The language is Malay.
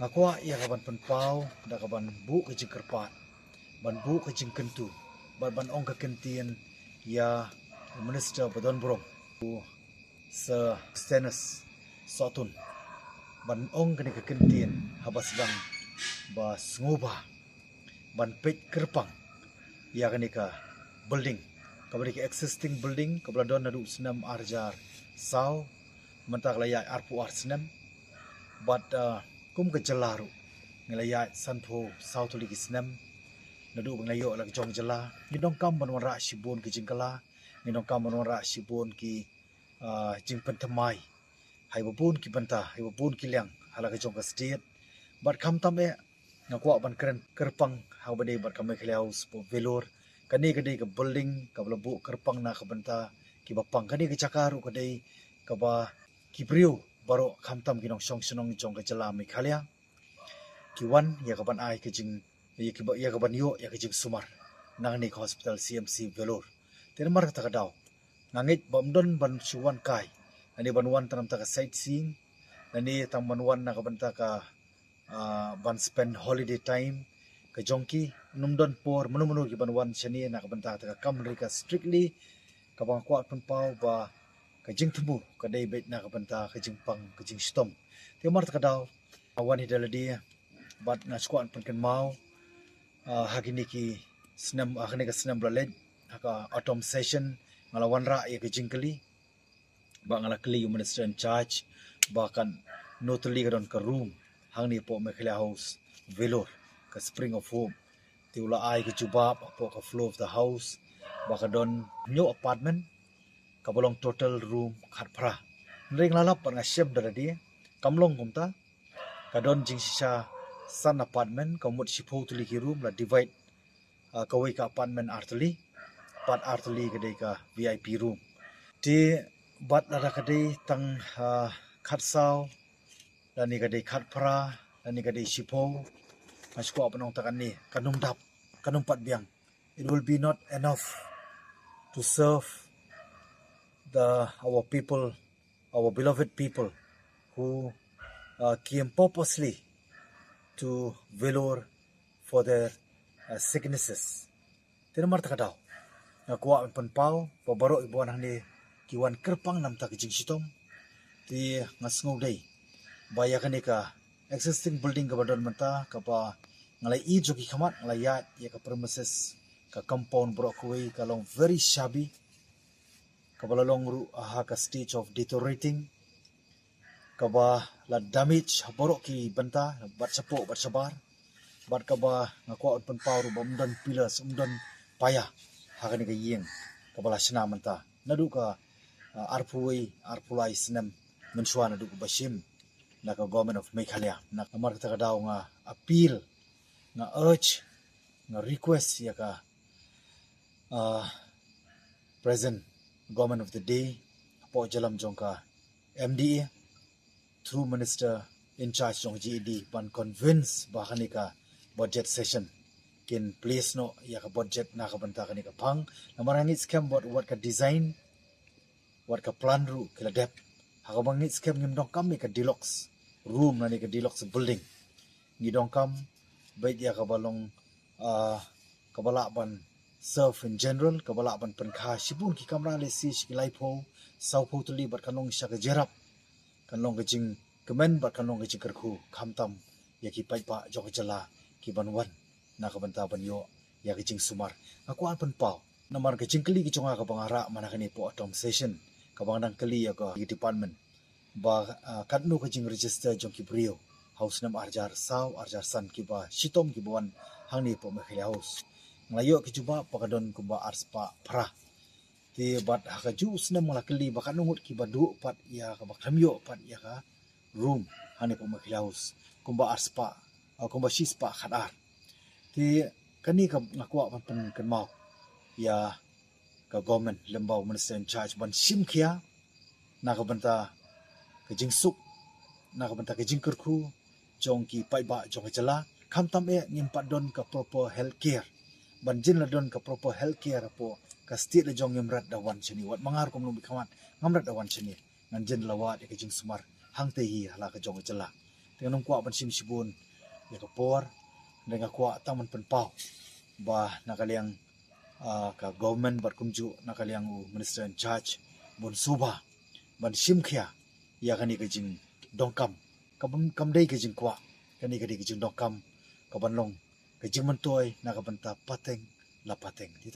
Ngakwa ia kaban penpau da kaban bu ke jing kerpat. Ban bu ke jing kentu. Ban ong ke kentien ya minister badon borong. Sir Stennis Sotun. Ban ong ke ke kentien habas bang ba sengoba. Ban pet kerpang ya kani ka building. Kabari ke existing building kabla don nadu senam arjar sau mentak laya arpu ar senam. But kum ke jelaru ngelaya sanpo sau tuli ki senam nadu banglayo lag jong jela ngidong kam banwara shibun ki jingkala ngidong kam banwara shibun ki jingpen temai hai babun ki banta hai babun ki liang hala ke jong ka state but kam tam e ngakwa ban keren kerpang hau bade bat kam khale house po velor kani kade ke building ka blabu kerpang na ka banta ki bapang kani ke cakaru kade ka ba ki brio baro kam tam ki nong song senong jong ka jela mi khalia ki wan ya ka ban ai ke jing ya ka ban yo ya ke jing sumar nang ni hospital CMC velor ter mar ta ka daw ngangit bomdon ban chuan kai ani ban wan tanam ta ka sightseeing ani tam ban wan na ka banta ka ban spend holiday time ka jongki numdon por manu ki ban wan chani na ka banta ta ka kamri ka strictly ka bang kwa pun pau ba ka jing thumu ka dei bet na ka banta ka jing pang ka jing stom te mar ta ka daw awan hi daladi bat na squad pun kan mau hakini ki snam hakini ka snam blalet haka autumn session ngalawan ra ya ka jing kali ba ngala kali minister in charge ba kan notally ka don ka room hangni po mekhla house velor ka spring of home tiula ai ka jubab po ka floor of the house ba ka don new apartment ka bolong total room khat phra ring lalap pa nga shem daladi kamlong kumta ka don jing sisa san apartment ka mut sipo tuli ki room la divide ka wei ka apartment artuli pat artuli ka dei ka VIP room ti bat la ka dei tang khat saw lani ka dei khat phra lani ka dei sipo asko apnong takan ni kanum dap kanum pat biang it will be not enough to serve our people, our beloved people who came purposely to Velor for their sicknesses. Tino mar takadaw. Nakuha ang panpaw, pabaro ibuan ang ni kiwan kerpang nam takijing sitom. Ti ngasngog day. Baya ka ni ka existing building ka ba doon manta kapa ngalay ijo ki kamat ngalay yat ya ka premises ka compound bro kuwi kalong very shabby kabalalong ru aha ka stage of deteriorating kaba la damage haboro ki banta bat sapo bat sabar bat kaba ngako on power bomdan pillars umdan paya hakani ka yeng kabala sina manta nadu ka arpulai sinem mensuan nadu ka bashim na ka government of Meghalaya na kamar ta daw nga appeal nga urge nga request ya ka present government of the day po jalam jongka MDA through minister in charge jong GED ban convince ba kanika budget session kin place no ya ka budget na ka banta kanika pang na marangit scam what ka design what ka plan ru kila dep hakabangit scam ngimdong kami ka deluxe room na ni ka deluxe building ngidong kam bait ya ka balong kabala ban serve in general kabala ban penkha sibun ki kamra le si shikilai pho sau pho tuli bat kanong sha ka jerap kanong ka jing kemen bat kanong ka jing kerku khamtam ya ki pai pa jok jala ki banwan na ka banta ban yo ya ki jing sumar akuan pen pau namar ka jing kli ki chonga ka bangara mana kani po atom session ka bang nang kli ya ka department ba katnu ka jing register jong ki brio house nam arjar saw arjar san ki ba shitom ki bon hangni po mekhla house ngayo ki juba pakadon ko ba arspa phra ti bat hakaju sna mala kli ba kanungut ki badu pat ya ka bakhamyo pat ya ka room hani po mekhla house kumba arspa kumba shispa khadar ti kani ka ngakwa pan kan mau ya ka government lembau minister in charge ban simkhia na ka banta ka jingsuk na ka banta ka jingkurku jong ki pai ba jong jala kham tam e ngim pat don ka proper health care banjin la don ka proper health care po ka state la jong yamrat da wan chini wat mangar kom lumbi khamat ngamrat da wan chini nganjin lawat ka jing sumar hangte hi hala ka jong jala Tengah nong kwa ban sim sibun ya kapor dengan kwa taman penpau ba nakaliang ka government bar kumju nakaliang u minister in charge bon suba ban sim khia ya kani ka jing dongkam kam dei ka jing kwa kani ka jing dongkam ka ban long ka jing man toy na ka ban ta pateng la pateng